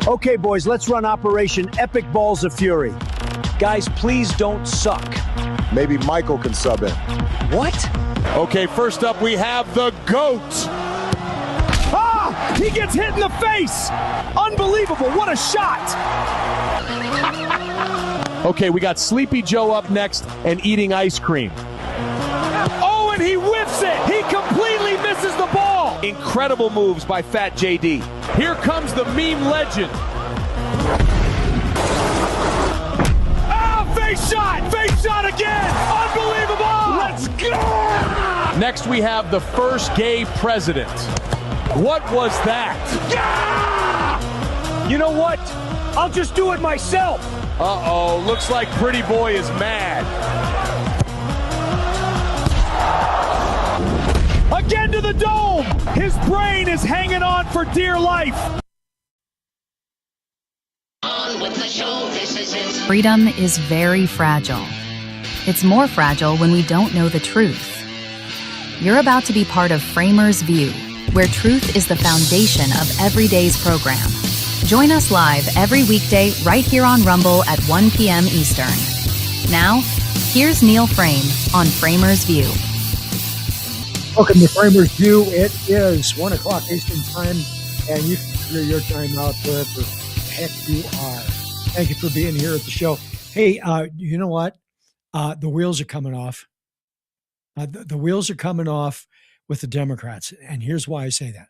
Okay, boys, let's run Operation Epic Balls of Fury. Guys, please don't suck. Maybe Michael can sub in. What? Okay, first up we have the GOAT. Ah! He gets hit in the face! Unbelievable, what a shot! Okay, we got Sleepy Joe up next and eating ice cream. Oh, and he whiffs it! He completely misses the ball! Incredible moves by Fat JD. Here comes the meme legend. Face shot again! Unbelievable! Let's go! Next we have the first gay president. What was that? You know what? I'll just do it myself. Uh-oh, looks like Pretty Boy is mad. Again to the dome! His brain is hanging on for dear life. Freedom is very fragile. It's more fragile when we don't know the truth. You're about to be part of FramersView, where truth is the foundation of every day's program. Join us live every weekday right here on Rumble at 1 p.m. Eastern. Now, here's Neil Frame on FramersView. Welcome to FramersView. It is 1 o'clock Eastern Time, and you can figure your time out wherever the heck you are. Thank you for being here at the show. Hey, you know what? The wheels are coming off. The wheels are coming off with the Democrats, and here's why I say that.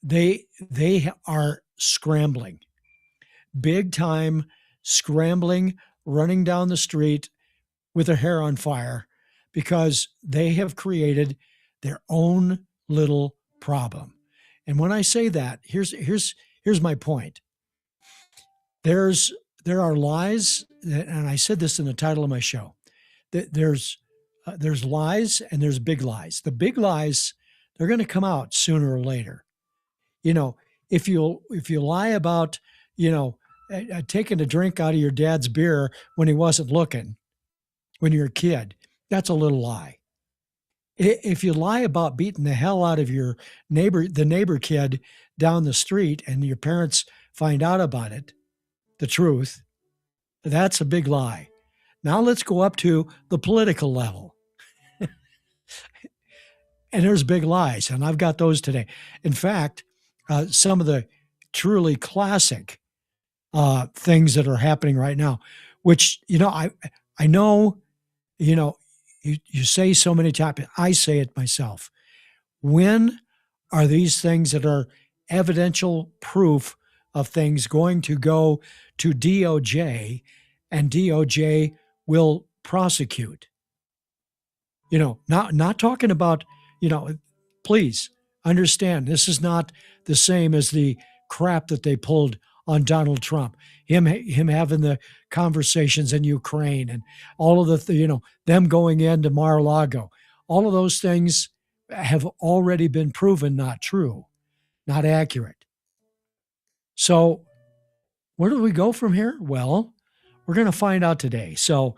They are scrambling, big time scrambling, running down the street with their hair on fire because they have created their own little problem. And when I say that, here's my point. There are lies, and I said this in the title of my show. There's lies and there's big lies. The big lies, they're going to come out sooner or later. You know, if you lie about, taking a drink out of your dad's beer when he wasn't looking, when you're a kid, that's a little lie. If you lie about beating the hell out of the neighbor kid down the street, and your parents find out about it, the truth, that's a big lie. Now let's go up to the political level. And there's big lies, and I've got those today. In fact, some of the truly classic things that are happening right now, which, I know, you say so many times, I say it myself. When are these things that are evidential proof of things going to go to DOJ, and DOJ will prosecute? Not talking about, please understand, this is not the same as the crap that they pulled on Donald Trump, him having the conversations in Ukraine and all of the, them going into Mar-a-Lago. All of those things have already been proven not true, not accurate. So where do we go from here? Well, we're going to find out today. So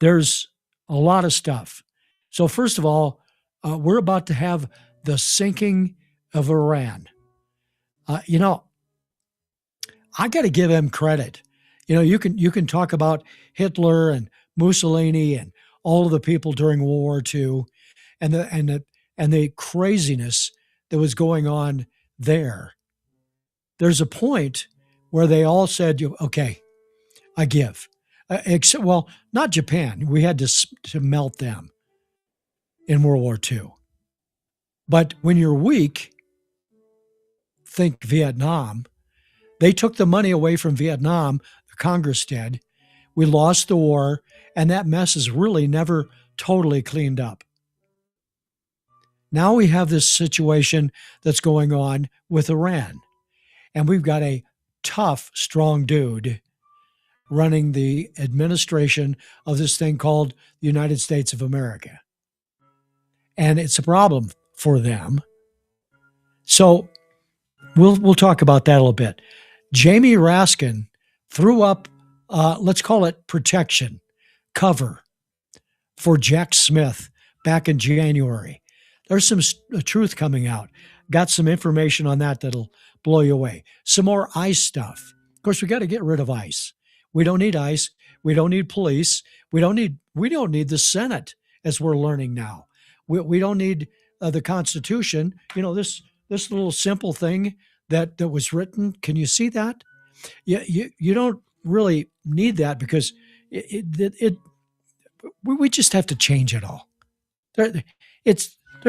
there's a lot of stuff. So first of all, we're about to have the sinking of Iran. I got to give them credit. You can talk about Hitler and Mussolini and all of the people during World War II, and the craziness that was going on there. There's a point where they all said, "Okay, I give." Except, well, not Japan. We had to melt them in World War II. But when you're weak, think Vietnam. They took the money away from Vietnam, the Congress did. We lost the war, and that mess is really never totally cleaned up. Now we have this situation that's going on with Iran, and we've got a tough, strong dude running the administration of this thing called the United States of America. And it's a problem for them. So we'll talk about that a little bit. Jamie Raskin threw up, let's call it protection, cover for Jack Smith back in January. There's some truth coming out. Got some information on that'll blow you away. Some more ICE stuff. Of course, we got to get rid of ICE. We don't need ICE. We don't need police. We don't need the Senate, as we're learning now. We don't need the Constitution. This little simple thing that was written. Can you see that? You don't really need that because we just have to change it all. There's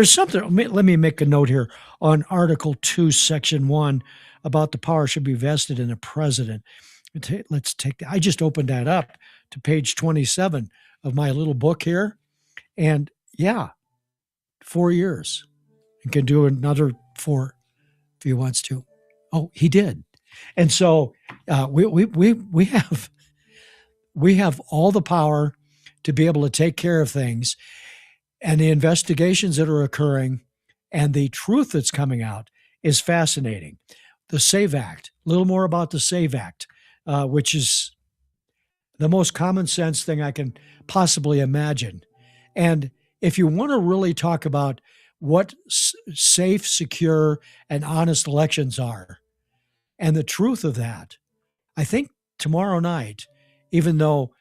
something. Let me make a note here on Article 2, Section 1 about the power should be vested in the president. Let's take that. I just opened that up to page 27 of my little book here. And 4 years, and can do another 4 if he wants to. Oh, he did. And so we have all the power to be able to take care of things, and the investigations that are occurring and the truth that's coming out is fascinating. The SAVE Act, a little more about the SAVE Act, which is the most common sense thing I can possibly imagine. And if you want to really talk about what safe, secure, and honest elections are, and the truth of that, I think tomorrow night, even though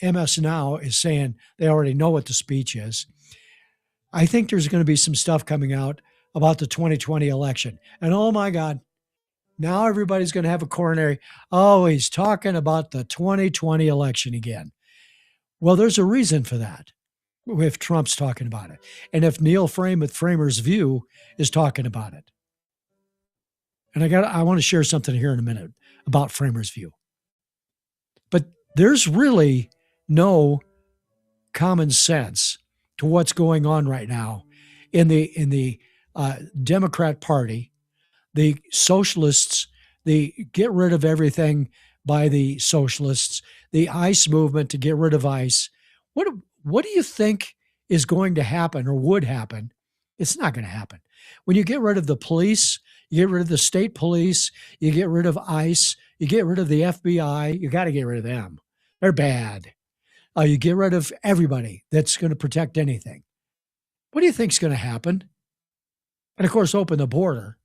MS Now is saying they already know what the speech is, I think there's going to be some stuff coming out about the 2020 election. And oh my God, now everybody's going to have a coronary. Oh, he's talking about the 2020 election again. Well, there's a reason for that if Trump's talking about it. And if Neil Frame with FramersView is talking about it. And I want to share something here in a minute about FramersView. But there's really no common sense to what's going on right now in the Democrat Party, the socialists, the get rid of everything by the socialists, the ICE movement to get rid of ICE. What do you think is going to happen or would happen? It's not going to happen. When you get rid of the police, you get rid of the state police, you get rid of ICE, you get rid of the FBI, you got to get rid of them. They're bad. You get rid of everybody that's going to protect anything. What do you think is going to happen? And of course, open the border.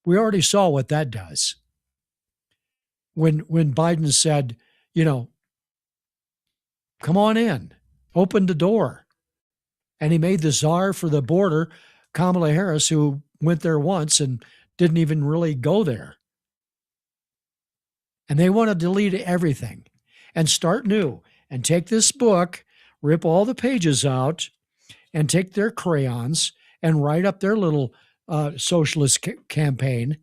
We already saw what that does. When Biden said, come on in, open the door. And he made the czar for the border, Kamala Harris, who went there once and didn't even really go there. And they want to delete everything and start new and take this book, rip all the pages out, and take their crayons and write up their little socialist campaign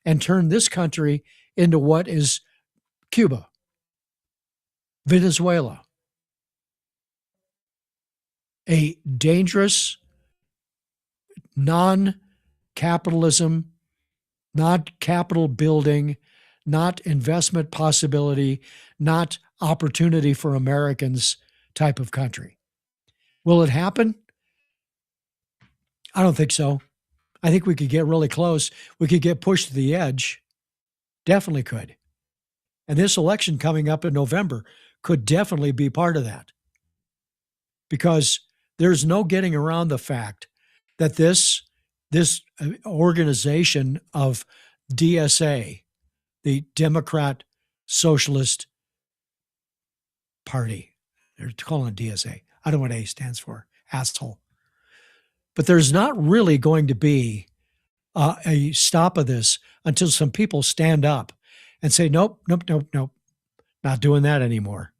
and turn this country into what is Cuba, Venezuela, a dangerous, non-capitalism, not capital building, not investment possibility, not opportunity for Americans type of country. Will it happen? I don't think so. I think we could get really close. We could get pushed to the edge. Definitely could. And this election coming up in November could definitely be part of that. Because there's no getting around the fact that this organization of DSA, the Democrat Socialist Party, they're calling it DSA. I don't know what A stands for, asshole. But there's not really going to be a stop of this until some people stand up and say, nope, not doing that anymore.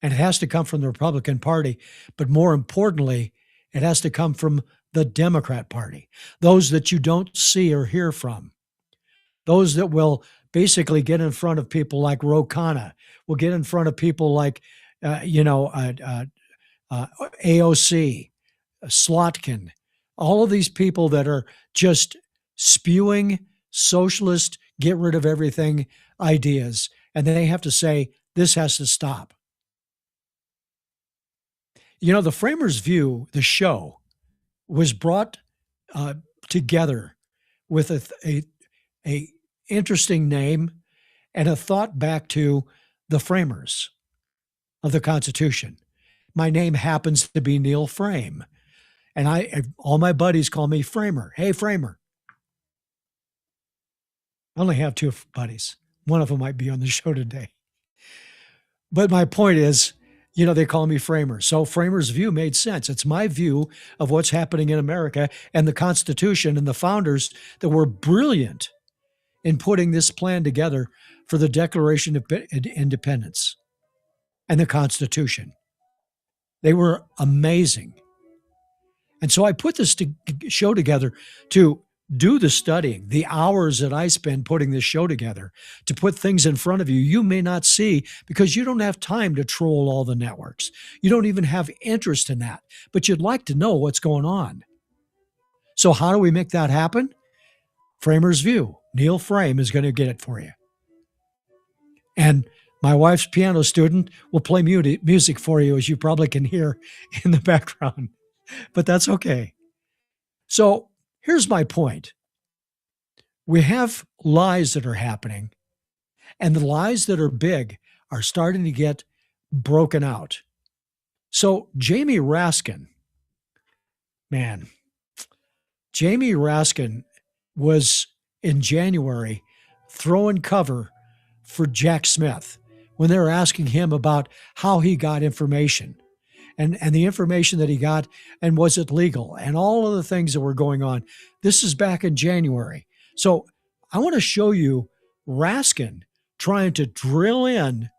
And it has to come from the Republican Party. But more importantly, it has to come from the Democrat Party, those that you don't see or hear from, those that will basically get in front of people like Ro Khanna, will get in front of people like, AOC, Slotkin, all of these people that are just spewing socialist, get rid of everything ideas. And they have to say, this has to stop. The Framers View, the show, was brought together with a interesting name and a thought back to the framers of the Constitution. My name happens to be Neil Frame. And all my buddies call me Framer. Hey, Framer. I only have two buddies. One of them might be on the show today. But my point is, they call me Framer. So Framers View made sense. It's my view of what's happening in America and the Constitution and the founders that were brilliant in putting this plan together for the Declaration of Independence and the Constitution. They were amazing. And so I put this show together to do the studying, the hours that I spend putting this show together, to put things in front of you you may not see because you don't have time to troll all the networks. You don't even have interest in that, but you'd like to know what's going on. So how do we make that happen? Framers View. Neil Frame is going to get it for you. And my wife's piano student will play music for you, as you probably can hear in the background, but that's okay. So here's my point. We have lies that are happening, and the lies that are big are starting to get broken out. So Jamie Raskin was in January throwing cover for Jack Smith when they were asking him about how he got information and the information that he got, and was it legal, and all of the things that were going on. This is back in January. So I want to show you Raskin trying to drill in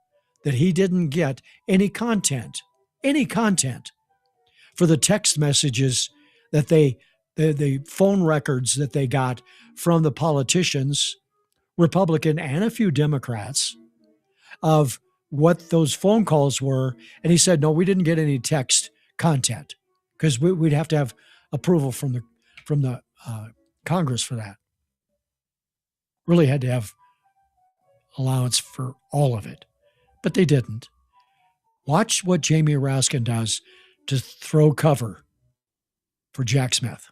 that he didn't get any content for the text messages that the phone records that they got from the politicians, Republican and a few Democrats, of what those phone calls were. And he said, no, we didn't get any text content because we'd have to have approval from the Congress for that. Really had to have allowance for all of it, but they didn't. Watch what Jamie Raskin does to throw cover for Jack Smith.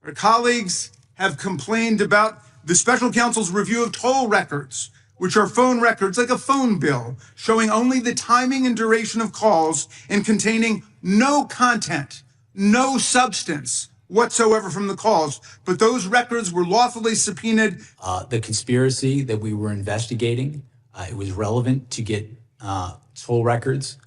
Our colleagues have complained about the special counsel's review of toll records, which are phone records like a phone bill, showing only the timing and duration of calls and containing no content, no substance whatsoever from the calls. But those records were lawfully subpoenaed. The conspiracy that we were investigating, it was relevant to get toll records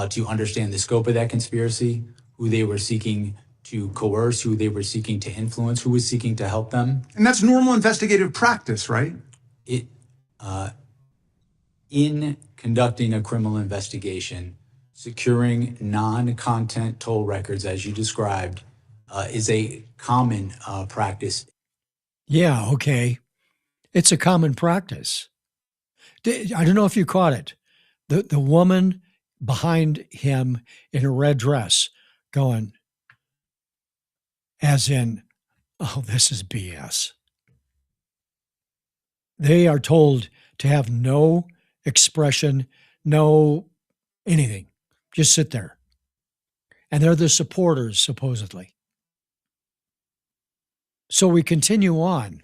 to understand the scope of that conspiracy, who they were seeking to coerce, who they were seeking to influence, who was seeking to help them. And that's normal investigative practice, right? In conducting a criminal investigation, securing non-content toll records, as you described, is a common practice. Yeah, okay. It's a common practice. I don't know if you caught it. The woman behind him in a red dress going, as in, oh, this is BS. They are told to have no expression, no anything. Just sit there. And they're the supporters, supposedly. So we continue on.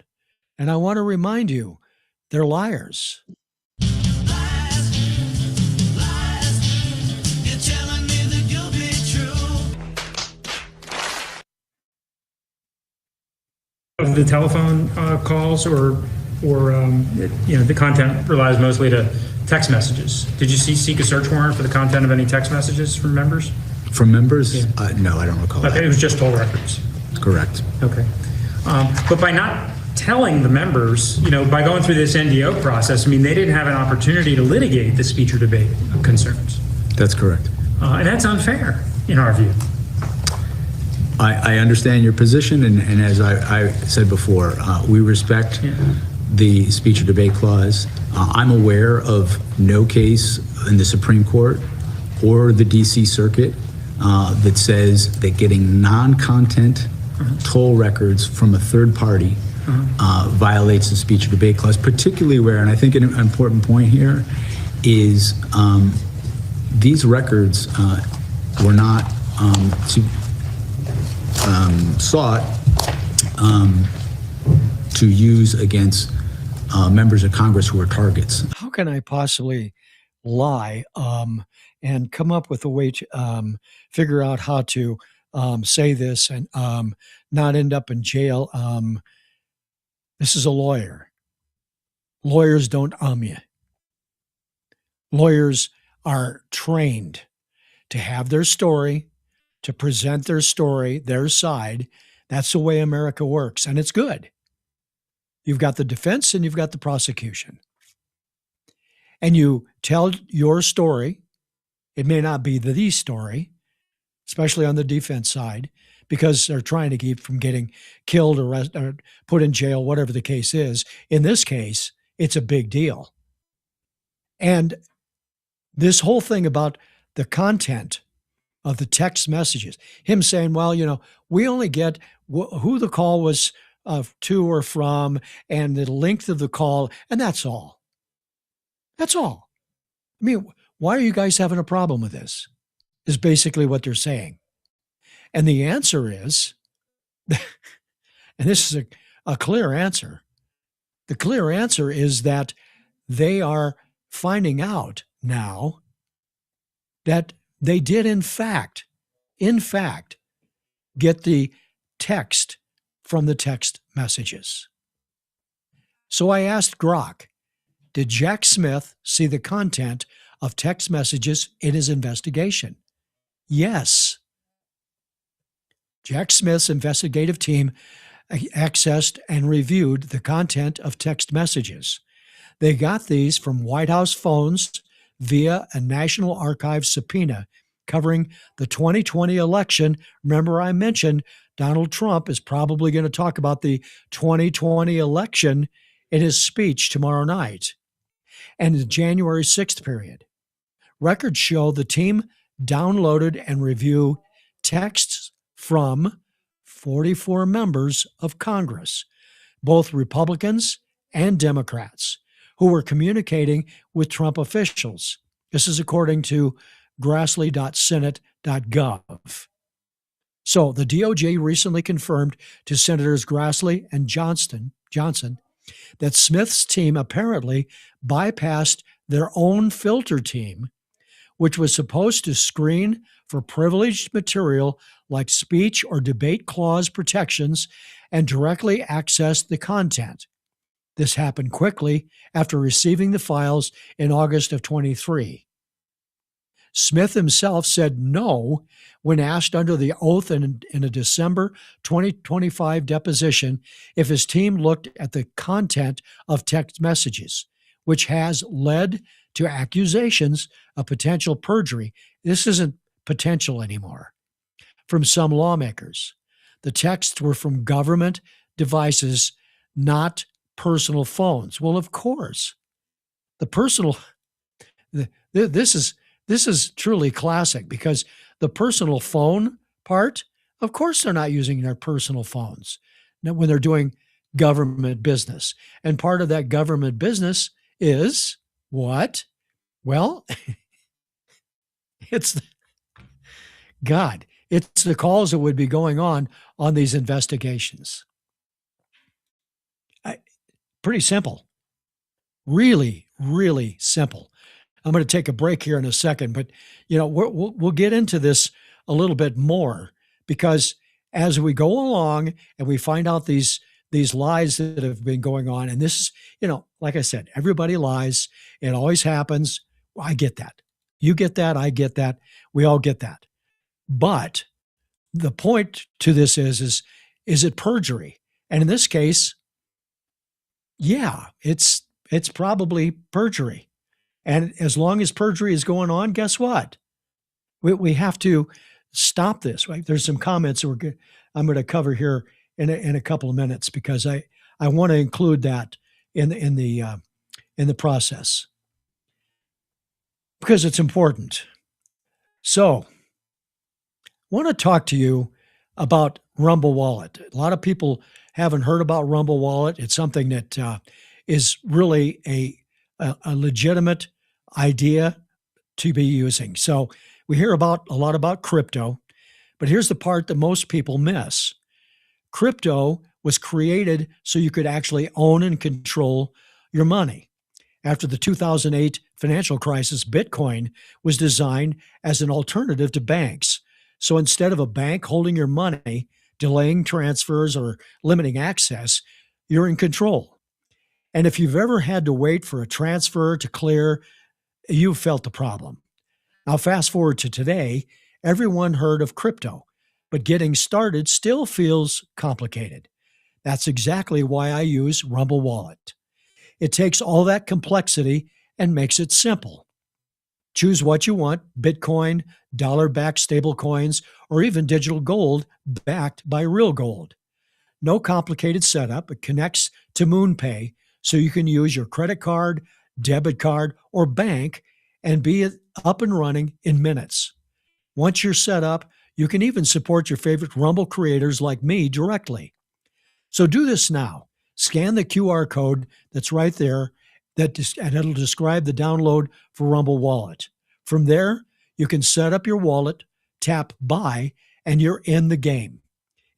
And I want to remind you, they're liars. Of the telephone calls or the content relies mostly to text messages. Did you seek a search warrant for the content of any text messages from members? From members? Yeah. No, I don't recall that. Okay, it was just toll records. Correct. Okay. But by not telling the members, by going through this NDO process, they didn't have an opportunity to litigate the speech or debate concerns. That's correct. And that's unfair in our view. I understand your position, and as I said before, we respect the speech or debate clause. I'm aware of no case in the Supreme Court or the DC Circuit that says that getting non-content toll records from a third party violates the speech or debate clause, particularly where, and I think an important point here is these records were not sought to use against members of Congress who are targets. How can I possibly lie and come up with a way to figure out how to say this and not end up in jail? This is a lawyer. Lawyers don't you. Lawyers are trained to have their story, to present their story, their side. That's the way America works, and it's good. You've got the defense and you've got the prosecution. And you tell your story. It may not be the story, especially on the defense side, because they're trying to keep from getting killed, arrested, or put in jail, whatever the case is. In this case, it's a big deal. And this whole thing about the content of the text messages, him saying, well, we only get who the call was to or from and the length of the call, and that's all. That's all. I mean, why are you guys having a problem with this? Is basically what they're saying. And the answer is, and this is a clear answer, the clear answer is that they are finding out now that they did in fact, get the text from the text messages. So I asked Grok, did Jack Smith see the content of text messages in his investigation? Yes. Jack Smith's investigative team accessed and reviewed the content of text messages. They got these from White House phones via a National Archives subpoena covering the 2020 election. Remember, I mentioned Donald Trump is probably going to talk about the 2020 election in his speech tomorrow night and the January 6th period. Records show the team downloaded and reviewed texts from 44 members of Congress, both Republicans and Democrats, who were communicating with Trump officials. This is according to grassley.senate.gov. So the DOJ recently confirmed to Senators Grassley and Johnson that Smith's team apparently bypassed their own filter team, which was supposed to screen for privileged material like speech or debate clause protections and directly access the content. This happened quickly after receiving the files in August of 23. Smith himself said no when asked under the oath in a December 2025 deposition if his team looked at the content of text messages, which has led to accusations of potential perjury. This isn't potential anymore. From some lawmakers. The texts were from government devices, not personal phones. Well, of course, this is truly classic because the personal phone part, of course, they're not using their personal phones when they're doing government business. And part of that government business is what? Well, it's the calls that would be going on these investigations. Pretty simple. Really, really simple. I'm going to take a break here in a second, but we'll get into this a little bit more because as we go along and we find out these lies that have been going on, and this is, like I said, everybody lies. It always happens. I get that. You get that. I get that. We all get that. But the point to this is it perjury? And in this case, yeah, it's probably perjury. And as long as perjury is going on, guess what? We have to stop this. Right? There's some comments that I'm going to cover here in a couple of minutes because I want to include that in the process because it's important. So, I want to talk to you about Rumble Wallet. A lot of people haven't heard about Rumble Wallet. It's something that is really a legitimate idea to be using. So we hear a lot about crypto, but here's the part that most people miss. Crypto was created so you could actually own and control your money. After the 2008 financial crisis, Bitcoin was designed as an alternative to banks. So instead of a bank holding your money, delaying transfers or limiting access, you're in control. And if you've ever had to wait for a transfer to clear, you've felt the problem. Now, fast forward to today, everyone heard of crypto, but getting started still feels complicated. That's exactly why I use Rumble Wallet. It takes all that complexity and makes it simple. Choose what you want: Bitcoin, dollar-backed stablecoins, or even digital gold backed by real gold. No complicated setup. It connects to MoonPay, so you can use your credit card, debit card, or bank and be up and running in minutes. Once you're set up, you can even support your favorite Rumble creators like me directly. So do this now. Scan the QR code that's right there, and it'll describe the download for Rumble Wallet. From there, you can set up your wallet, tap buy, and you're in the game.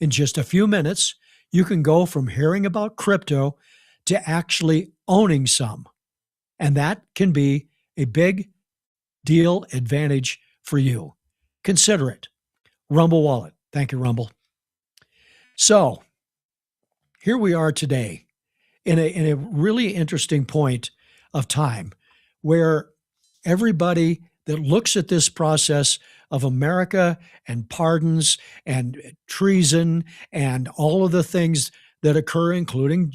In just a few minutes, you can go from hearing about crypto to actually owning some. And that can be a big deal advantage for you. Consider it. Rumble Wallet. Thank you, Rumble. So here we are today in a really interesting point of time where everybody that looks at this process of America and pardons and treason and all of the things that occur, including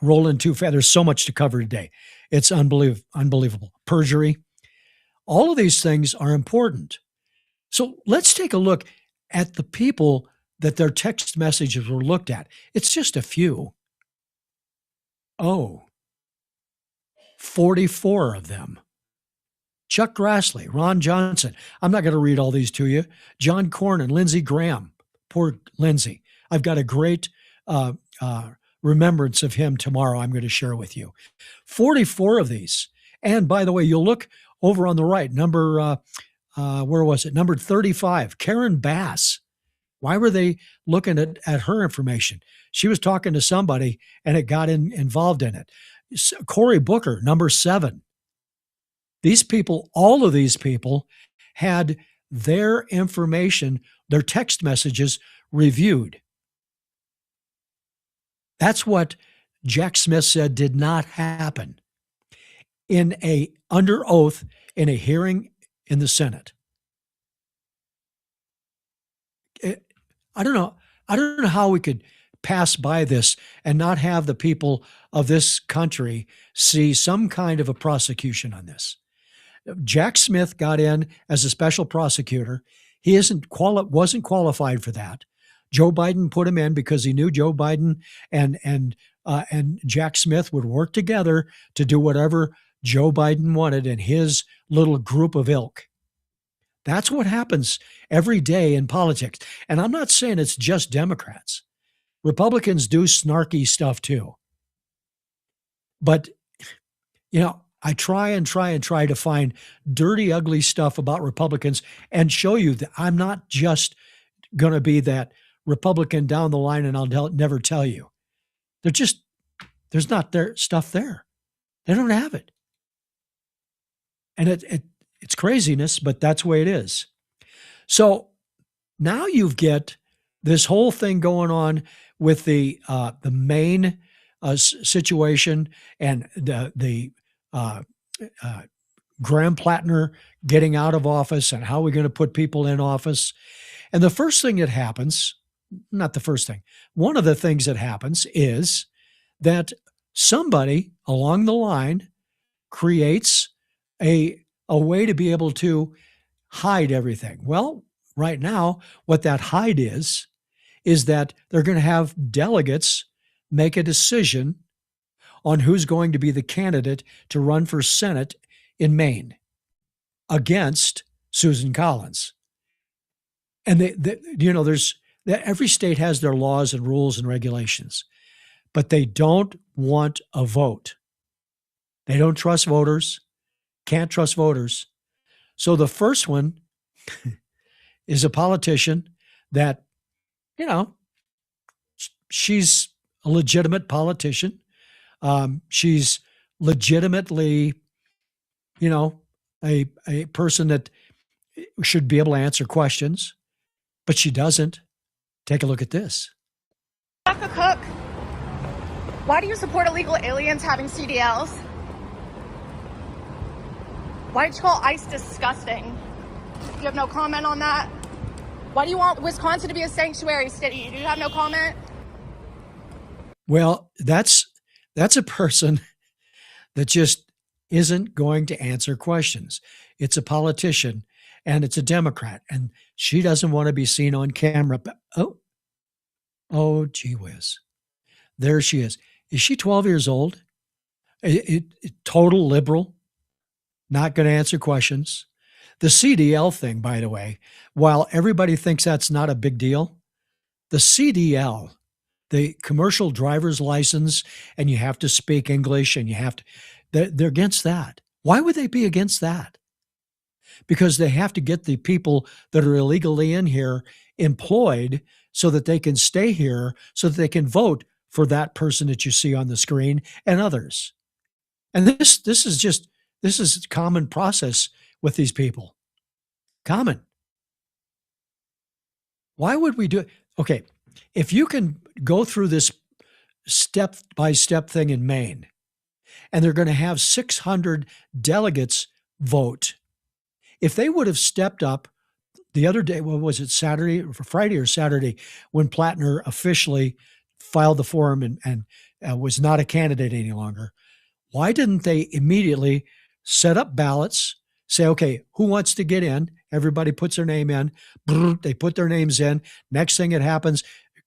rolling too fast. There's so much to cover today. It's unbelievable. Perjury. All of these things are important. So let's take a look at the people that their text messages were looked at. It's just a few. 44 of them. Chuck Grassley, Ron Johnson. I'm not going to read all these to you. John Cornyn, Lindsey Graham. Poor Lindsey. I've got a great remembrance of him tomorrow I'm going to share with you. 44 of these. And by the way, you'll look over on the right, number 35, Karen Bass. Why were they looking at her information? She was talking to somebody and it got involved in it. Cory Booker, number 7. These people, all of these people had their information, their text messages reviewed. That's what Jack Smith said did not happen under oath in a hearing in the Senate. I don't know how we could pass by this and not have the people of this country see some kind of a prosecution on this. Jack Smith got in as a special prosecutor. He wasn't qualified for that. Joe Biden put him in because he knew Joe Biden and Jack Smith would work together to do whatever Joe Biden wanted in his little group of ilk. That's what happens every day in politics. And I'm not saying it's just Democrats. Republicans do snarky stuff too. But, I try to find dirty, ugly stuff about Republicans and show you that I'm not just going to be that Republican down the line and I'll never tell you. There's not their stuff there. They don't have it. And it's craziness, but that's the way it is. So now you get this whole thing going on with the Maine situation and the Graham Plattner getting out of office and how we're going to put people in office. And the first thing that happens, not the first thing, one of the things that happens is that somebody along the line creates a way to be able to hide everything. Well, right now, what that hide is that they're going to have delegates make a decision on who's going to be the candidate to run for Senate in Maine against Susan Collins. And every state has their laws and rules and regulations, but they don't want a vote. They don't trust voters, can't trust voters. So the first one is a politician that, she's a legitimate politician. She's legitimately, a person that should be able to answer questions, but she doesn't. Take a look at this. suck a cook? Why do you support illegal aliens having CDLs? Why did you call ICE disgusting? You have no comment on that? Why do you want Wisconsin to be a sanctuary city? Do you have no comment? Well, that's a person that just isn't going to answer questions. It's a politician and it's a Democrat, and she doesn't want to be seen on camera. Oh, gee whiz. There she is. Is she 12 years old? Total liberal, not going to answer questions. The CDL thing, by the way, while everybody thinks that's not a big deal, the CDL, the commercial driver's license, and you have to speak English and you have to, they're against that. Why would they be against that? Because they have to get the people that are illegally in here employed so that they can stay here, so that they can vote for that person that you see on the screen and others. And this is common process with these people. Common. Why would we do it? Okay, if you can go through this step-by-step thing in Maine, and they're going to have 600 delegates vote, if they would have stepped up the other day, what was it, Friday or Saturday, when Plattner officially filed the form and was not a candidate any longer, why didn't they immediately set up ballots, say, okay, who wants to get in? Everybody puts their name in. They put their names in. Next thing that happens,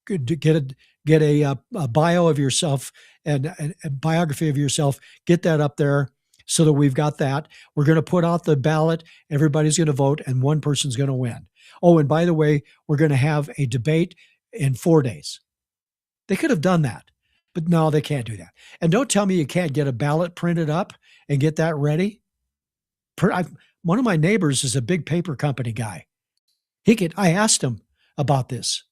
get a bio of yourself and a biography of yourself. Get that up there so that we've got that. We're going to put out the ballot. Everybody's going to vote, and one person's going to win. Oh, and by the way, we're going to have a debate in 4 days. They could have done that, but no, they can't do that. And don't tell me you can't get a ballot printed up and get that ready. One of my neighbors is a big paper company guy. I asked him about this.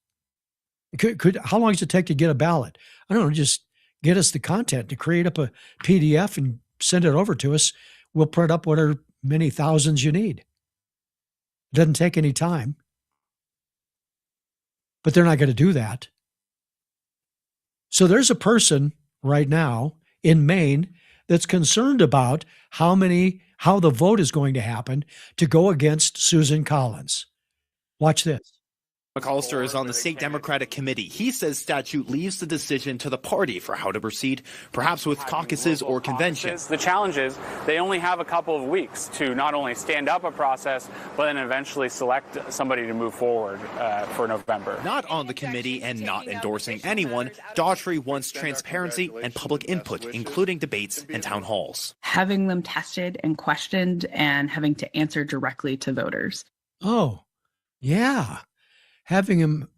How long does it take to get a ballot? I don't know, just get us the content to create up a PDF and send it over to us. We'll print up whatever many thousands you need. It doesn't take any time. But they're not going to do that. So there's a person right now in Maine that's concerned about how the vote is going to happen to go against Susan Collins. Watch this. McAllister is on the state Democratic committee. He says statute leaves the decision to the party for how to proceed, perhaps with caucuses or conventions. The challenge is they only have a couple of weeks to not only stand up a process, but then eventually select somebody to move forward for November. Not on the committee and not endorsing anyone, Daughtry wants transparency and public input, including debates and town halls. Having them tested and questioned and having to answer directly to voters. Oh, yeah. Having him,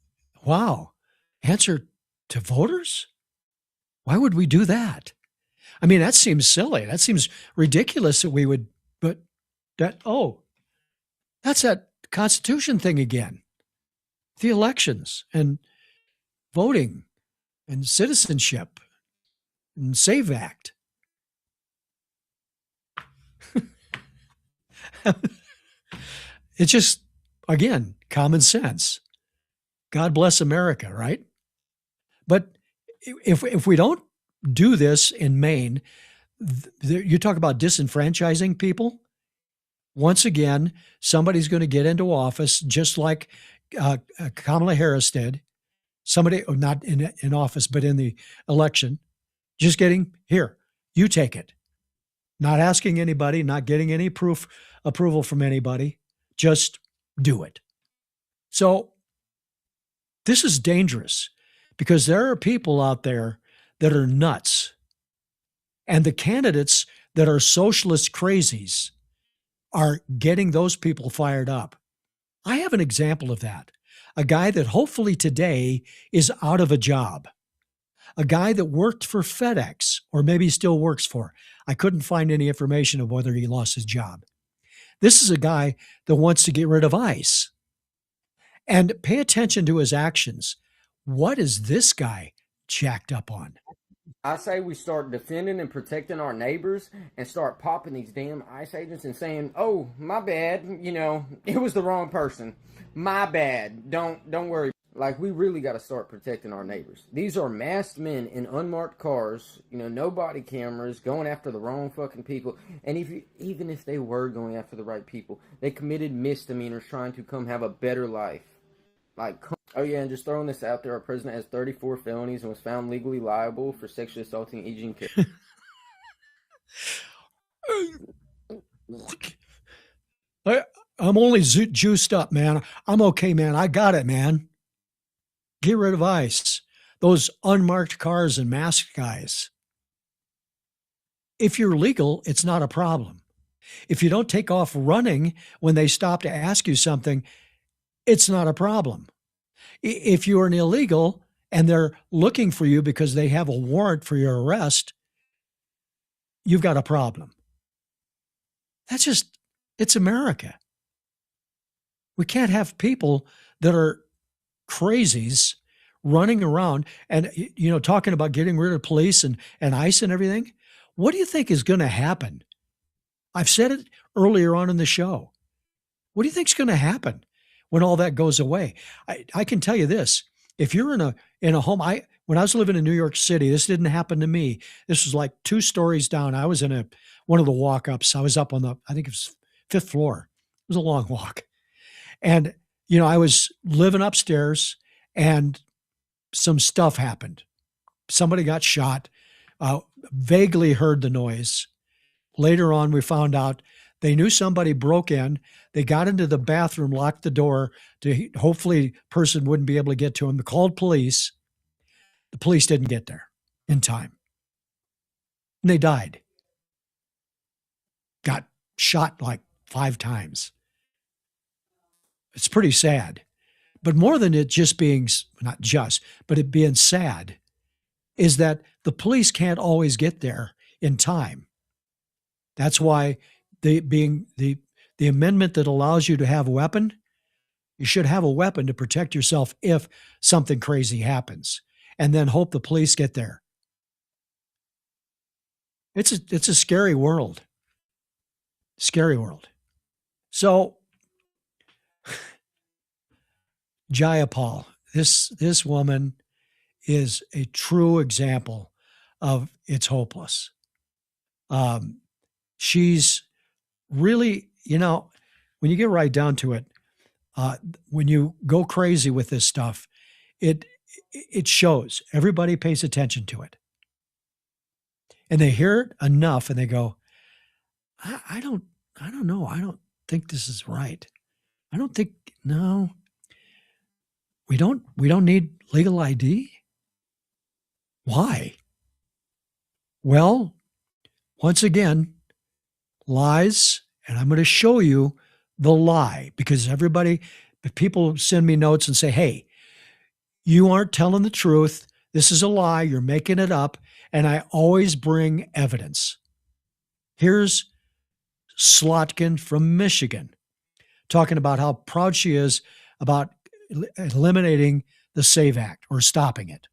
answer to voters? Why would we do that? I mean, that seems silly. That seems ridiculous that we would, but that's that Constitution thing again. The elections and voting and citizenship and SAVE Act. It's just, again, common sense. God bless America, right? But if we don't do this in Maine, you talk about disenfranchising people. Once again, somebody's going to get into office just like Kamala Harris did. Somebody, not in office, but in the election, just getting, here, you take it. Not asking anybody, not getting any approval from anybody. Just do it. So this is dangerous because there are people out there that are nuts. And the candidates that are socialist crazies are getting those people fired up. I have an example of that. A guy that hopefully today is out of a job. A guy that worked for FedEx, or maybe still works for. I couldn't find any information of whether he lost his job. This is a guy that wants to get rid of ICE. And pay attention to his actions. What is this guy jacked up on? I say we start defending and protecting our neighbors and start popping these damn ICE agents and saying, oh, my bad, it was the wrong person. My bad. Don't worry. Like, we really got to start protecting our neighbors. These are masked men in unmarked cars, no body cameras, going after the wrong fucking people. And even if they were going after the right people, they committed misdemeanors trying to come have a better life. Oh yeah, and just throwing this out there, our president has 34 felonies and was found legally liable for sexually assaulting Eugene Carroll. I'm only juiced up, man. I'm okay, man. I got it, man. Get rid of ICE. Those unmarked cars and masked guys. If you're legal, it's not a problem. If you don't take off running when they stop to ask you something, it's not a problem. If you're an illegal and they're looking for you because they have a warrant for your arrest, you've got a problem. It's America. We can't have people that are crazies running around and, talking about getting rid of police and ICE and everything. What do you think is going to happen? I've said it earlier on in the show. What do you think is going to happen when all that goes away? I can tell you this. If you're in a home, when I was living in New York City, this didn't happen to me. This was like 2 stories down. I was in one of the walk-ups. I was up on I think it was 5th floor. It was a long walk. And, I was living upstairs and some stuff happened. Somebody got shot, vaguely heard the noise. Later on, we found out they knew somebody broke in. They got into the bathroom, locked the door to hopefully person wouldn't be able to get to him. They called police. The police didn't get there in time. And they died. Got shot like 5 times. It's pretty sad. But more than it just being, not just, but it being sad, is that the police can't always get there in time. That's why the amendment that allows you to have a weapon, you should have a weapon to protect yourself if something crazy happens, and then hope the police get there. It's a scary world. Scary world. So, Jayapal, this woman is a true example of it's hopeless. She's really, when you get right down to it, when you go crazy with this stuff, it shows. Everybody pays attention to it. And they hear it enough and they go, I don't know. I don't think this is right. I don't think, no. We don't need legal ID? Why? Well, once again, lies, and I'm going to show you the lie because people send me notes and say, hey, you aren't telling the truth. This is a lie. You're making it up. And I always bring evidence. Here's Slotkin from Michigan talking about how proud she is about eliminating the SAVE Act or stopping it.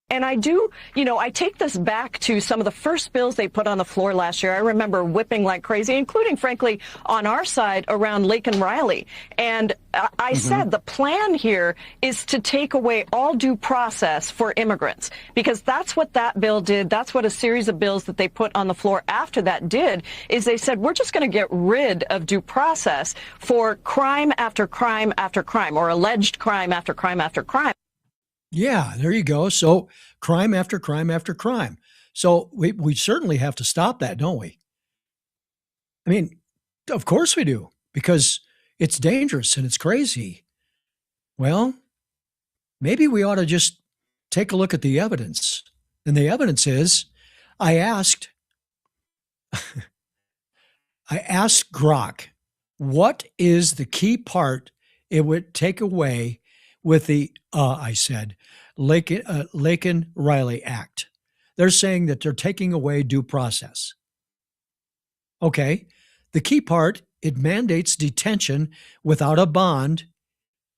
And I do, I take this back to some of the first bills they put on the floor last year. I remember whipping like crazy, including, frankly, on our side around Laken Riley. And I said the plan here is to take away all due process for immigrants, because that's what that bill did. That's what a series of bills that they put on the floor after that did, is they said, we're just going to get rid of due process for crime after crime after crime, or alleged crime after crime after crime. Yeah, there you go. So crime after crime after crime. So we certainly have to stop that, don't we? I mean, of course we do, because it's dangerous and it's crazy. Well, maybe we ought to just take a look at the evidence. And the evidence is, I asked Grok, what is the key part it would take away with the, I said, Laken Riley Act? They're saying that they're taking away due process. Okay, the key part, it mandates detention without a bond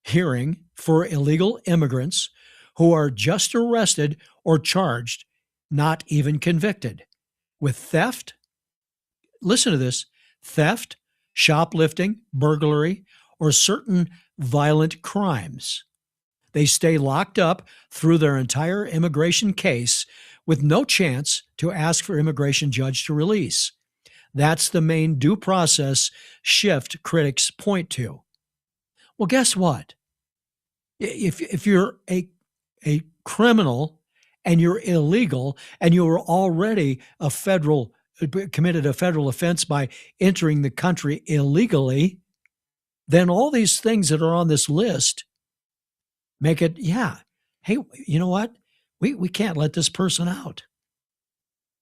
hearing for illegal immigrants who are just arrested or charged not even convicted. With theft, listen to this, theft, shoplifting, burglary, or certain violent crimes. They stay locked up through their entire immigration case with no chance to ask for immigration judge to release. That's the main due process shift critics point to. Well, guess what? If you're a criminal and you're illegal and you were already committed a federal offense by entering the country illegally, then all these things that are on this list make it, hey, you know what? We can't let this person out.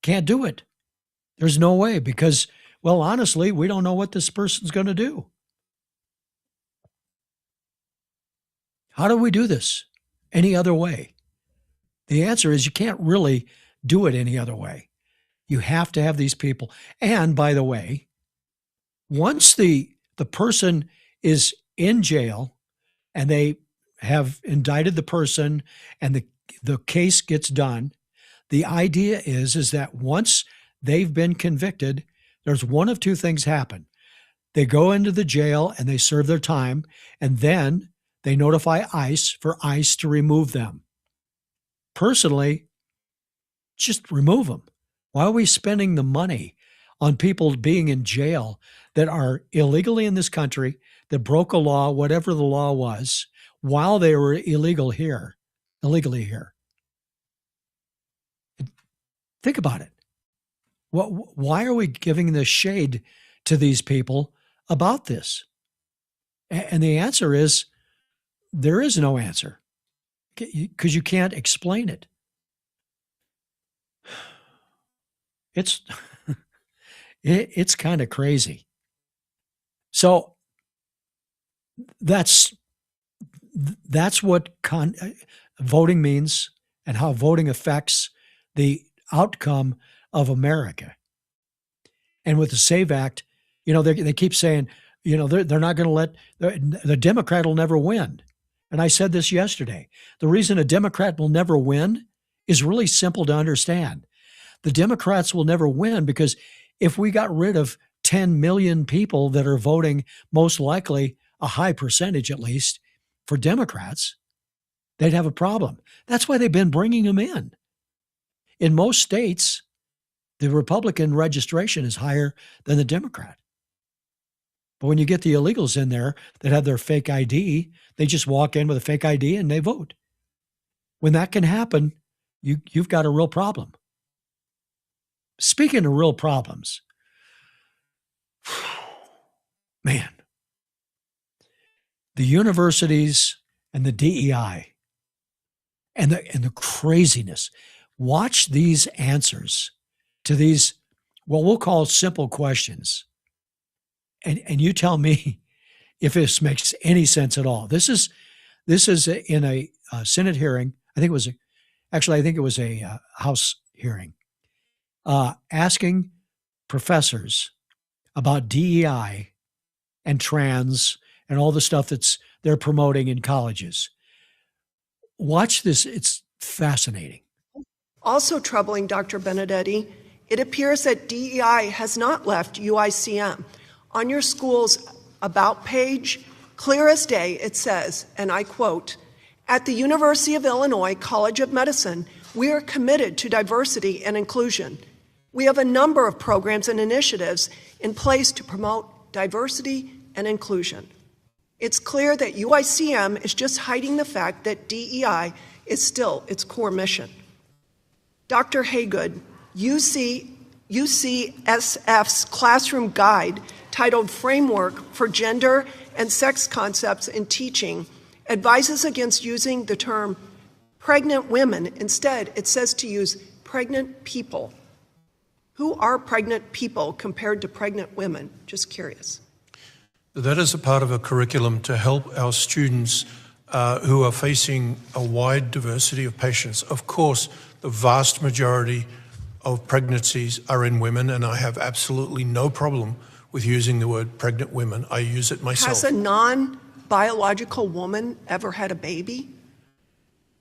Can't do it. There's no way because, well, honestly, we don't know what this person's going to do. How do we do this any other way? The answer is you can't really do it any other way. You have to have these people. And by the way, once the person is in jail and they have indicted the person and the case gets done, the idea is that once they've been convicted, there's one of two things happen. They go into the jail and they serve their time, and then they notify ICE for ICE to remove them. Personally, just remove them. Why are we spending the money on people being in jail that are illegally in this country, that broke a law, whatever the law was, while they were illegally here? Think about it. Why are we giving this shade to these people about this? And the answer is there is no answer because you can't explain it. It's kind of crazy. So that's what voting means and how voting affects the outcome of America. And with the SAVE Act, they keep saying, they're not going to let the Democrat will never win. And I said this yesterday. The reason a Democrat will never win is really simple to understand. The Democrats will never win because if we got rid of 10 million people that are voting, most likely a high percentage at least, for Democrats, they'd have a problem. That's why they've been bringing them in. In most states, the Republican registration is higher than the Democrat. But when you get the illegals in there that have their fake ID, they just walk in with a fake ID and they vote. When that can happen, you've got a real problem. Speaking of real problems, man, the universities and the DEI and the craziness. Watch these answers to these, what we'll call simple questions. And you tell me if this makes any sense at all. This is in a Senate hearing. I think it was a House hearing, asking professors about DEI and trans and all the stuff they're promoting in colleges. Watch this. It's fascinating. Also troubling, Dr. Benedetti, it appears that DEI has not left UICM. On your school's About page, clear as day, it says, and I quote, "At the University of Illinois College of Medicine, we are committed to diversity and inclusion. We have a number of programs and initiatives in place to promote diversity and inclusion." It's clear that UICM is just hiding the fact that DEI is still its core mission. Dr. Haygood, UCSF's classroom guide titled Framework for Gender and Sex Concepts in Teaching advises against using the term pregnant women. Instead, it says to use pregnant people. Who are pregnant people compared to pregnant women? Just curious. That is a part of a curriculum to help our students who are facing a wide diversity of patients. Of course, the vast majority of pregnancies are in women, and I have absolutely no problem with using the word pregnant women. I use it myself. Has a non-biological woman ever had a baby?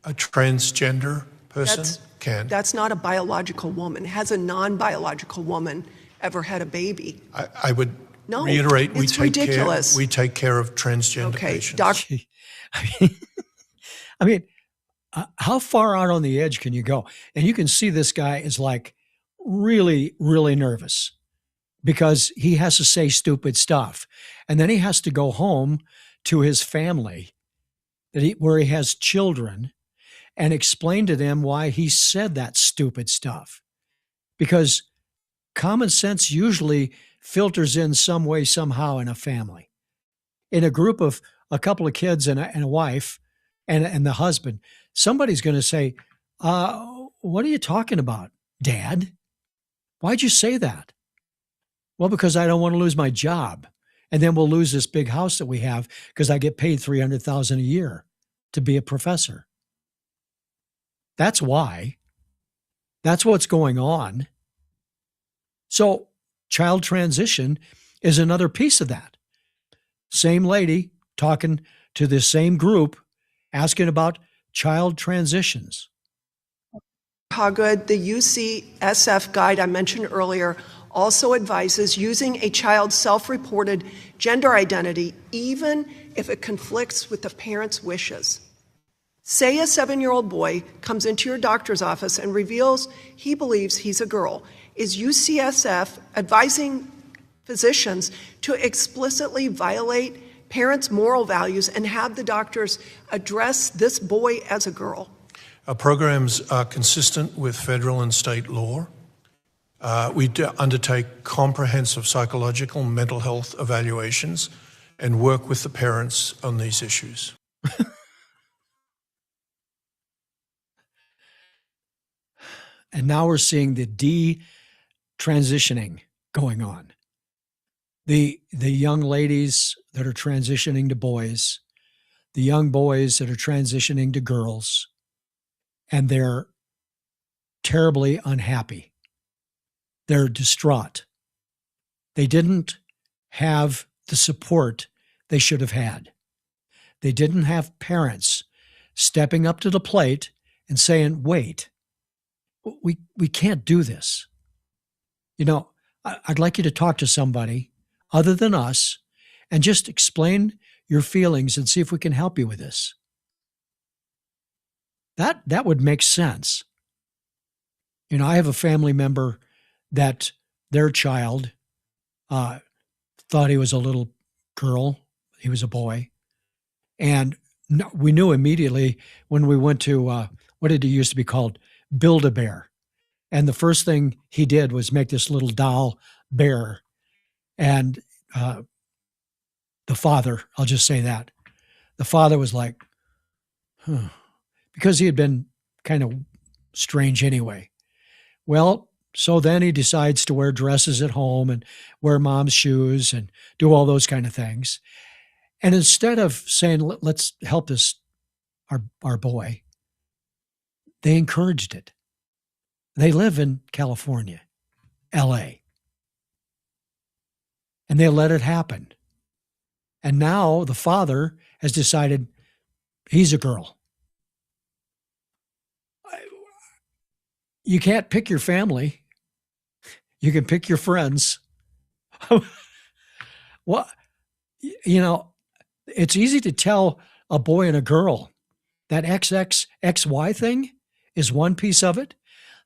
A transgender person? can. That's not a biological woman. Has a non-biological woman ever had a baby? I would No, reiterate, it's ridiculous. We take care of transgender patients. I mean, how far out on the edge can you go? And you can see this guy is like really, really nervous because he has to say stupid stuff. And then he has to go home to his family where he has children and explain to them why he said that stupid stuff. Because common sense usually filters in some way, somehow in a family. In a group of a couple of kids and a wife and the husband, somebody's going to say, what are you talking about, Dad? Why'd you say that? Well, because I don't want to lose my job. And then we'll lose this big house that we have because I get paid $300,000 a year to be a professor. That's why. That's what's going on. So child transition is another piece of that. Same lady talking to the same group, asking about child transitions. Hoggood, the UCSF guide I mentioned earlier, also advises using a child's self-reported gender identity, even if it conflicts with the parent's wishes. Say a 7-year-old boy comes into your doctor's office and reveals he believes he's a girl. Is UCSF advising physicians to explicitly violate parents' moral values and have the doctors address this boy as a girl? Our programs are consistent with federal and state law. We undertake comprehensive psychological and mental health evaluations and work with the parents on these issues. And now we're seeing the de-transitioning going on. The young ladies that are transitioning to boys, the young boys that are transitioning to girls, and they're terribly unhappy. They're distraught. They didn't have the support they should have had. They didn't have parents stepping up to the plate and saying, wait, we can't do this. You know, I'd like you to talk to somebody other than us and just explain your feelings and see if we can help you with this. That would make sense. You know, I have a family member that their child thought he was a little girl. He was a boy. And we knew immediately when we went to, what did it used to be called? Build-A-Bear. And the first thing he did was make this little doll bear. And the father, I'll just say that, the father was like, because he had been kind of strange anyway. Well, so then he decides to wear dresses at home and wear mom's shoes and do all those kind of things. And instead of saying, let's help our boy, they encouraged it. They live in California, LA. And they let it happen. And now the father has decided he's a girl. You can't pick your family. You can pick your friends. Well, you know, it's easy to tell a boy and a girl that XXXY thing is one piece of it.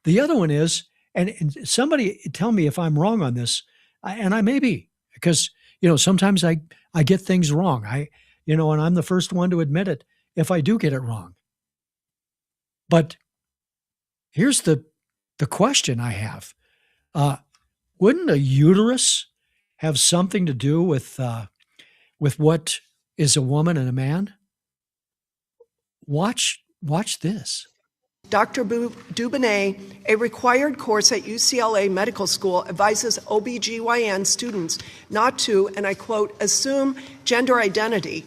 The other one is, and somebody tell me if I'm wrong on this, and I may be, because, you know, sometimes I get things wrong. And I'm the first one to admit it if I do get it wrong. But here's the question I have. Wouldn't a uterus have something to do with what is a woman and a man? Watch this. Dr. Dubonnet, a required course at UCLA Medical School, advises OBGYN students not to, and I quote, assume gender identity.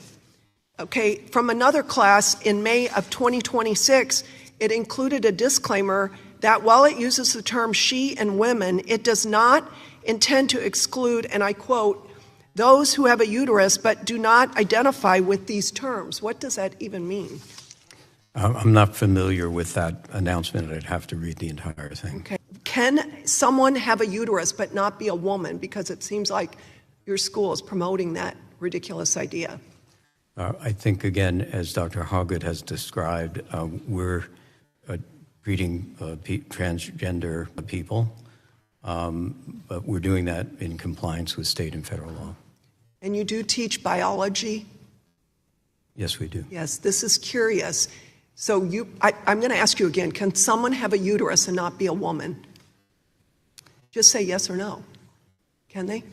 Okay, from another class in May of 2026, it included a disclaimer that while it uses the term she and women, it does not intend to exclude, and I quote, those who have a uterus but do not identify with these terms. What does that even mean? I'm not familiar with that announcement. I'd have to read the entire thing. Okay. Can someone have a uterus but not be a woman? Because it seems like your school is promoting that ridiculous idea. I think, again, as Dr. Hoggett has described, we're treating transgender people, but we're doing that in compliance with state and federal law. And you do teach biology? Yes, we do. Yes, this is curious. So I'm going to ask you again, can someone have a uterus and not be a woman? Just say yes or no. Can they?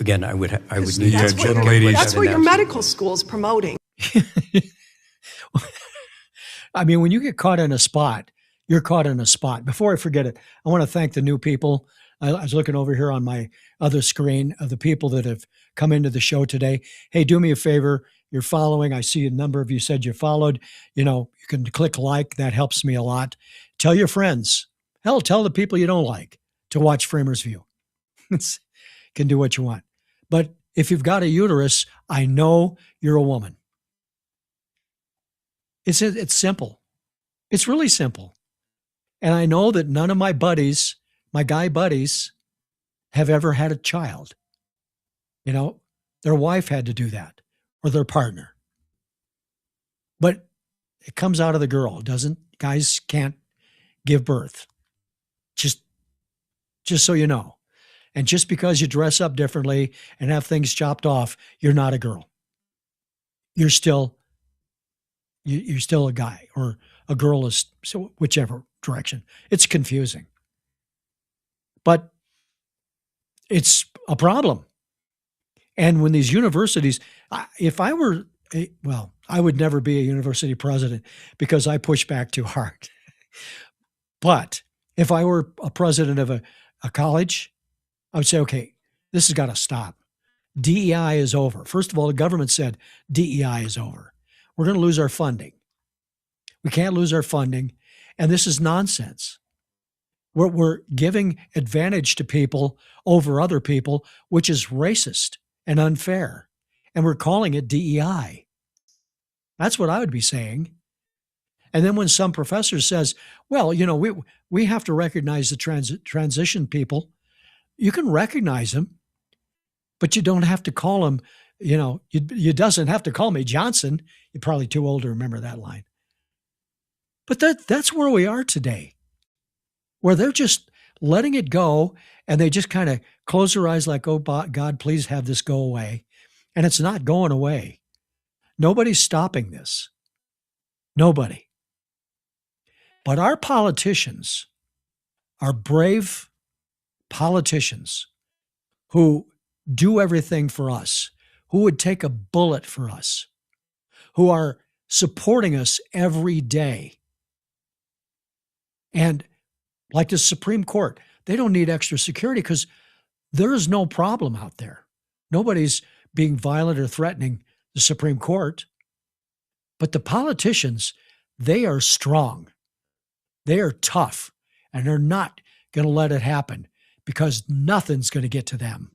Again, I would need that's to what, that's what your medical school is promoting. I mean, when you get caught in a spot, you're caught in a spot. Before I forget it, I want to thank the new people. I was looking over here on my other screen of the people that have come into the show today. Hey, do me a favor. You're following. I see a number of you said you followed. You know, you can click like. That helps me a lot. Tell your friends. Hell, tell the people you don't like to watch FramersView. Can do what you want. But if you've got a uterus, I know you're a woman. It's simple. It's really simple. And I know that none of my buddies, my guy buddies, have ever had a child. You know, their wife had to do that, or their partner. But it comes out of the girl, doesn't? Guys can't give birth. Just so you know. And just because you dress up differently and have things chopped off, you're not a girl. You're still a guy, or a girl is, so whichever direction. It's confusing. But it's a problem. And when these universities, if I were, I would never be a university president because I push back too hard. But if I were a president of a college, I would say, okay, this has got to stop. DEI is over. First of all, the government said DEI is over. We're going to lose our funding. We can't lose our funding. And this is nonsense. We're giving advantage to people over other people, which is racist and unfair. And we're calling it DEI. That's what I would be saying. And then when some professor says, well, you know, we have to recognize the transition people, you can recognize them, but you don't have to call them, you know, you doesn't have to call me Johnson. You're probably too old to remember that line. But that's where we are today, where they're just letting it go, and they just kind of close their eyes like, oh, God, please have this go away. And it's not going away. Nobody's stopping this. Nobody. But our politicians, our brave politicians who do everything for us, who would take a bullet for us, who are supporting us every day. And like the Supreme Court, they don't need extra security because there is no problem out there. Nobody's being violent or threatening the Supreme Court. But the politicians, they are strong. They are tough, and they're not going to let it happen because nothing's going to get to them.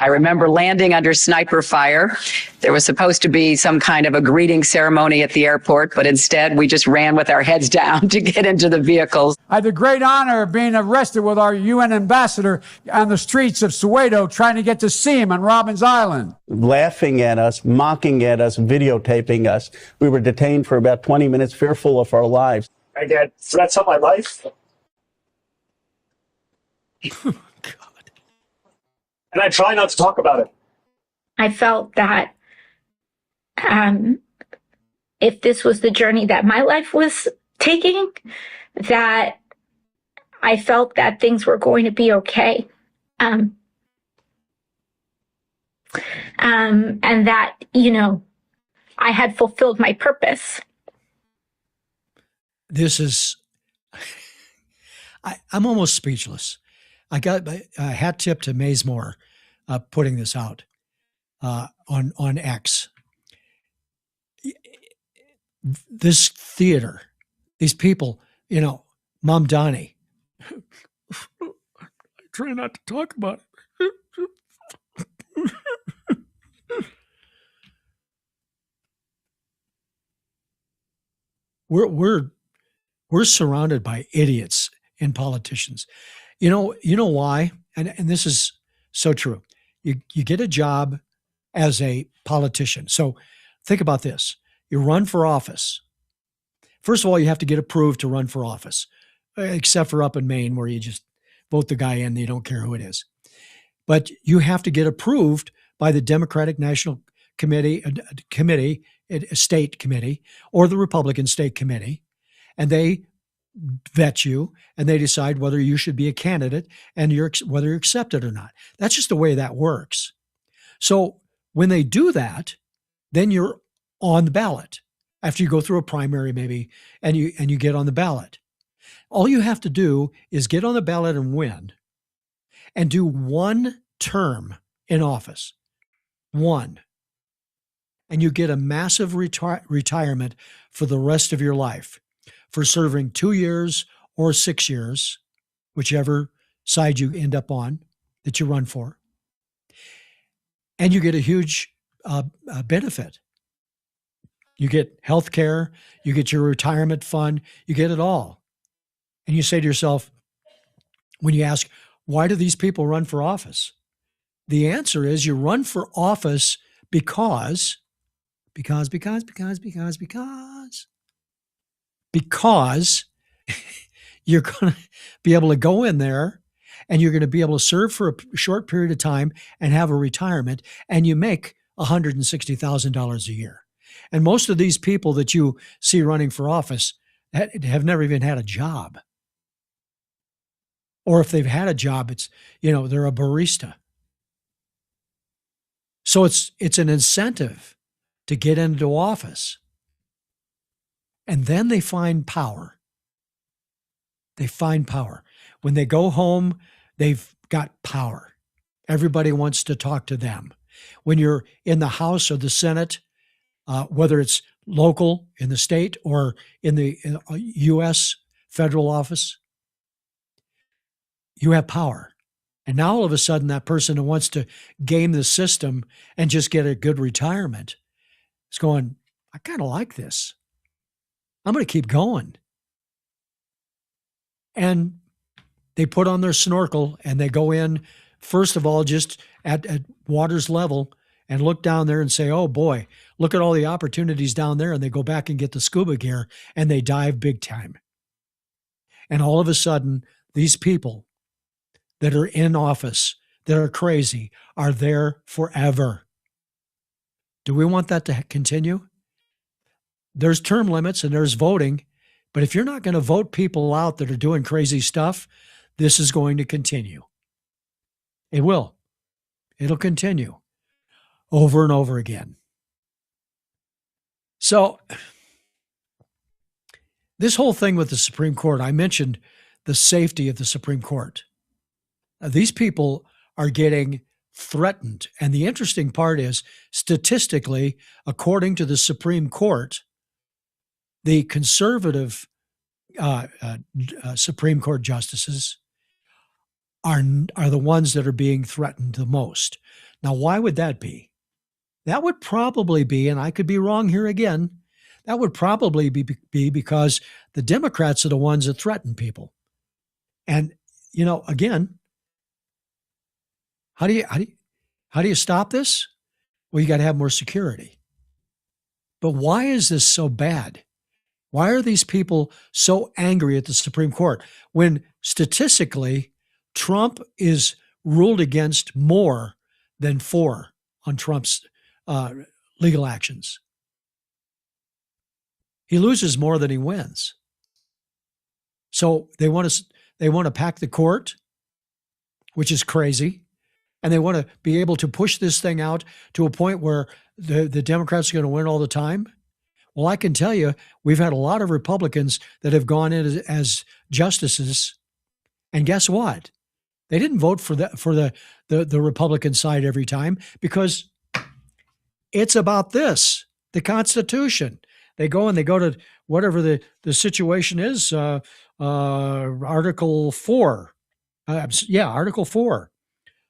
I remember landing under sniper fire. There was supposed to be some kind of a greeting ceremony at the airport, but instead we just ran with our heads down to get into the vehicles. I had the great honor of being arrested with our UN ambassador on the streets of Soweto, trying to get to see him on Robbins Island. Laughing at us, mocking at us, videotaping us. We were detained for about 20 minutes, fearful of our lives. I get threats on my life. And I try not to talk about it. I felt that if this was the journey that my life was taking, that I felt that things were going to be okay. And that, you know, I had fulfilled my purpose. This is, I'm almost speechless. I got a hat tip to Mazemore putting this out on X. This theater, these people, you know, Mom Donnie. I try not to talk about it. we're surrounded by idiots and politicians. You know why? And this is so true. You get a job as a politician. So think about this. You run for office. First of all, you have to get approved to run for office, except for up in Maine where you just vote the guy in and you don't care who it is. But you have to get approved by the Democratic National Committee, State Committee, or the Republican State Committee, and they vet you and they decide whether you should be a candidate and whether you're accepted or not. That's just the way that works. So when they do that, then you're on the ballot after you go through a primary maybe and you get on the ballot. All you have to do is get on the ballot and win and do one term in office. One. And you get a massive retirement for the rest of your life for serving 2 years or 6 years, whichever side you end up on that you run for. And you get a huge benefit. You get health care, you get your retirement fund, you get it all. And you say to yourself, when you ask, why do these people run for office? The answer is you run for office because you're going to be able to go in there and you're going to be able to serve for a short period of time and have a retirement, and you make $160,000 a year. And most of these people that you see running for office have never even had a job. Or if they've had a job, it's, they're a barista. So it's an incentive to get into office. And then they find power. They find power. When they go home, they've got power. Everybody wants to talk to them. When you're in the House or the Senate, whether it's local in the state or in the U.S. federal office, you have power. And now all of a sudden, that person who wants to game the system and just get a good retirement is going, I kind of like this. I'm going to keep going. And they put on their snorkel and they go in, first of all, just at water's level and look down there and say, oh boy, look at all the opportunities down there. And they go back and get the scuba gear and they dive big time. And all of a sudden, these people that are in office, that are crazy, are there forever. Do we want that to continue? There's term limits and there's voting, but if you're not going to vote people out that are doing crazy stuff, this is going to continue. It will. It'll continue over and over again. So this whole thing with the Supreme Court, I mentioned the safety of the Supreme Court. These people are getting threatened. And the interesting part is, statistically, according to the Supreme Court, the conservative Supreme Court justices are the ones that are being threatened the most. Now, why would that be? That would probably be, and I could be wrong here again, that would probably be because the Democrats are the ones that threaten people. And, again, how do you stop this? Well, you got to have more security. But why is this so bad? Why are these people so angry at the Supreme Court when statistically Trump is ruled against more than for on Trump's legal actions? He loses more than he wins. So they want to pack the court, which is crazy. And they want to be able to push this thing out to a point where the Democrats are going to win all the time. Well, I can tell you, we've had a lot of Republicans that have gone in as justices, and guess what? They didn't vote for the Republican side every time because it's about this, the Constitution. They go to whatever the situation is, Article 4. Article 4.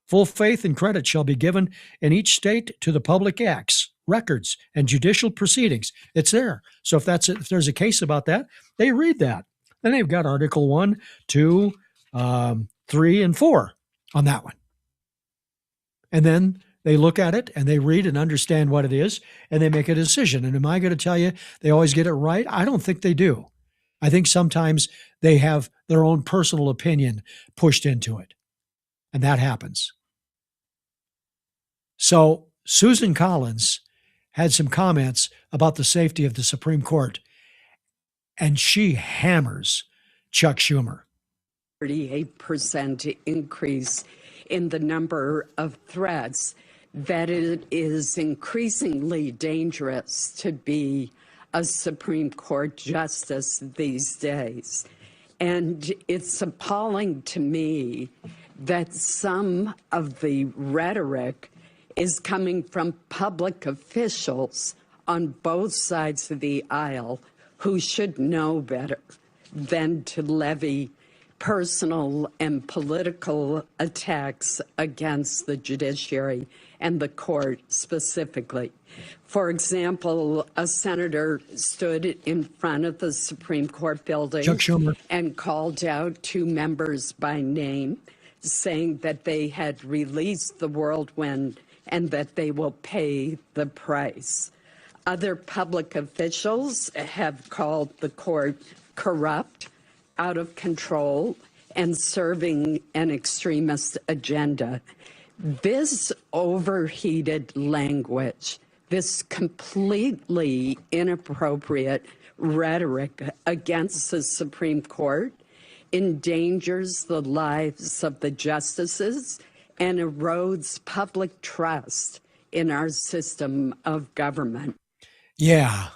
Full faith and credit shall be given in each state to the public acts records and judicial proceedings. It's there. So if there's a case about that, they read that. Then they've got Article 1, 2, 3, and 4 on that one. And then they look at it and they read and understand what it is, and they make a decision. And am I going to tell you they always get it right? I don't think they do. I think sometimes they have their own personal opinion pushed into it. And that happens. So Susan Collins had some comments about the safety of the Supreme Court, and she hammers Chuck Schumer. 38% increase in the number of threats, that it is increasingly dangerous to be a Supreme Court justice these days. And it's appalling to me that some of the rhetoric is coming from public officials on both sides of the aisle who should know better than to levy personal and political attacks against the judiciary and the court specifically. For example, a senator stood in front of the Supreme Court building Chuck Schumer and called out 2 members by name, saying that they had released the whirlwind and that they will pay the price. Other public officials have called the court corrupt, out of control, and serving an extremist agenda. This overheated language, this completely inappropriate rhetoric against the Supreme Court endangers the lives of the justices and erodes public trust in our system of government. Yeah.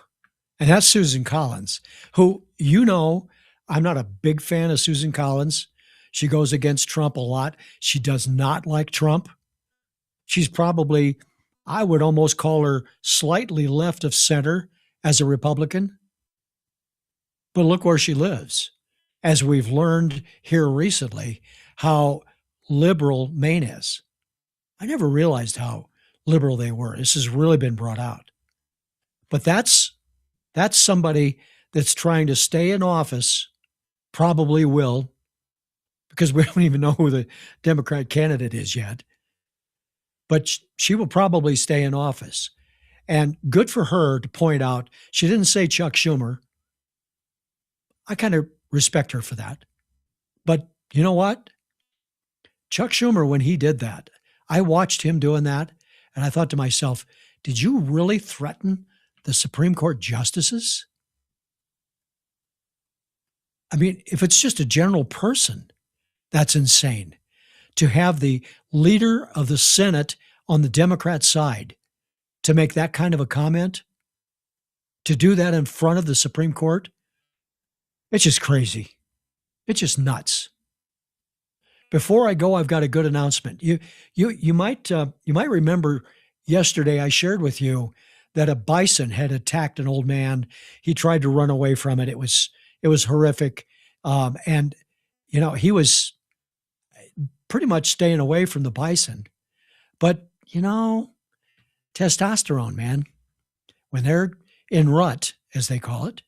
And that's Susan Collins, who, I'm not a big fan of Susan Collins. She goes against Trump a lot. She does not like Trump. She's probably, I would almost call her slightly left of center as a Republican. But look where she lives. As we've learned here recently, how liberal Maine is. I never realized how liberal they were. This has really been brought out. But that's somebody that's trying to stay in office, probably will, because we don't even know who the Democrat candidate is yet. But she will probably stay in office. And good for her to point out, she didn't say Chuck Schumer. I kind of respect her for that. But you know what? Chuck Schumer, when he did that, I watched him doing that, and I thought to myself, did you really threaten the Supreme Court justices? I mean, if it's just a general person, that's insane. To have the leader of the Senate on the Democrat side to make that kind of a comment, to do that in front of the Supreme Court, it's just crazy. It's just nuts. Before I go, I've got a good announcement. You might remember yesterday I shared with you that a bison had attacked an old man. He tried to run away from it. It was horrific, and he was pretty much staying away from the bison. But testosterone, man, when they're in rut, as they call it,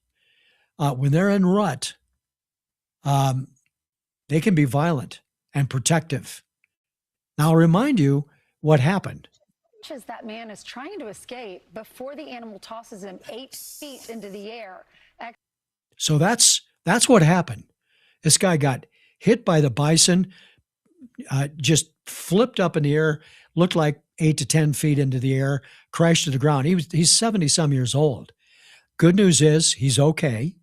when they're in rut, they can be violent and protective. Now, I'll remind you what happened. That man is trying to escape before the animal tosses him 8 feet into the air. So that's what happened. This guy got hit by the bison, just flipped up in the air, looked like 8 to 10 feet into the air, crashed to the ground. He's 70 some years old. Good news is he's okay.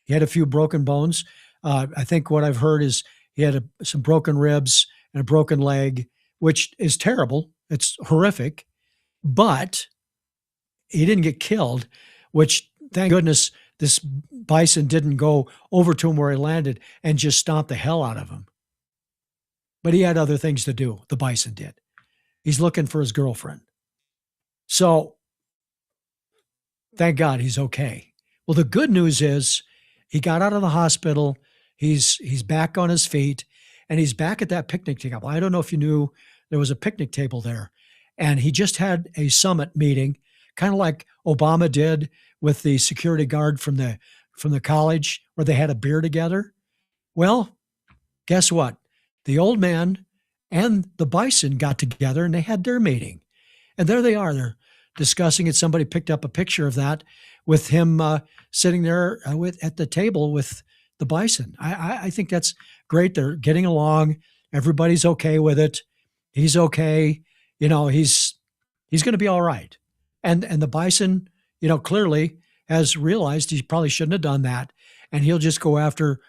He had a few broken bones. I think what I've heard is he had some broken ribs and a broken leg, which is terrible. It's horrific, but he didn't get killed, which thank goodness this bison didn't go over to him where he landed and just stomp the hell out of him. But he had other things to do, the bison did. He's looking for his girlfriend. So thank God he's okay. Well, the good news is he got out of the hospital. He's back on his feet, and he's back at that picnic table. I don't know if you knew there was a picnic table there. And he just had a summit meeting kind of like Obama did with the security guard from the college where they had a beer together. Well, guess what? The old man and the bison got together and they had their meeting. And there they are. They're discussing it. Somebody picked up a picture of that with him sitting there at the table with the bison. I think that's great. They're getting along. Everybody's okay with it. He's okay. He's going to be all right. And the bison, clearly has realized he probably shouldn't have done that. And he'll just go after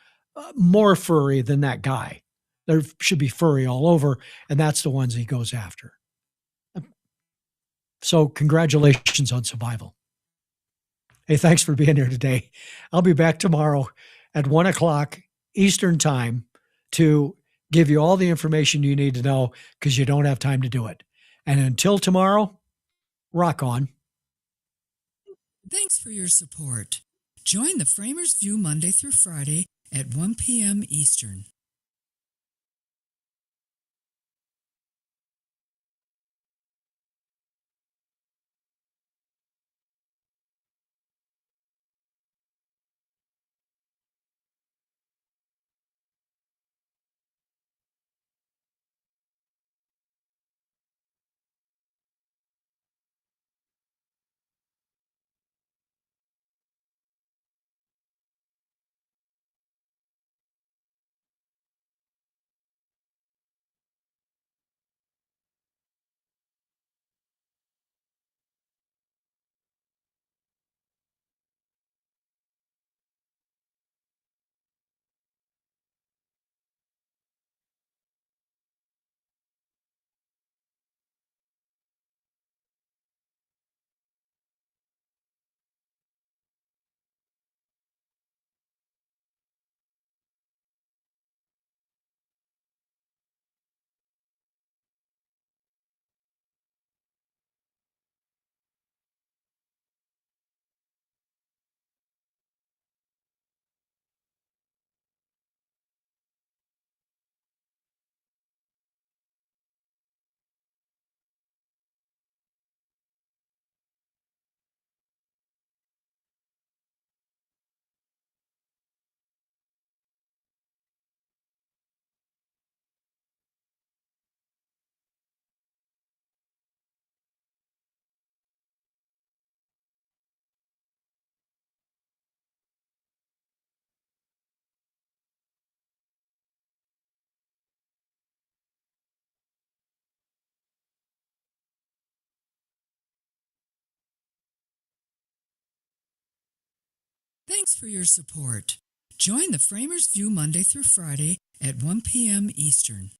more furry than that guy. There should be furry all over. And that's the ones he goes after. So congratulations on survival. Hey, thanks for being here today. I'll be back tomorrow at 1:00 Eastern time to give you all the information you need to know because you don't have time to do it. And until tomorrow, rock on. Thanks for your support. Join the FramersView Monday through Friday at 1 p.m. Eastern. Thanks for your support. Join the FramersView Monday through Friday at 1 p.m. Eastern.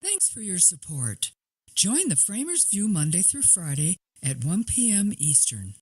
Thanks for your support. Join the FramersView Monday through Friday at 1 p.m. Eastern.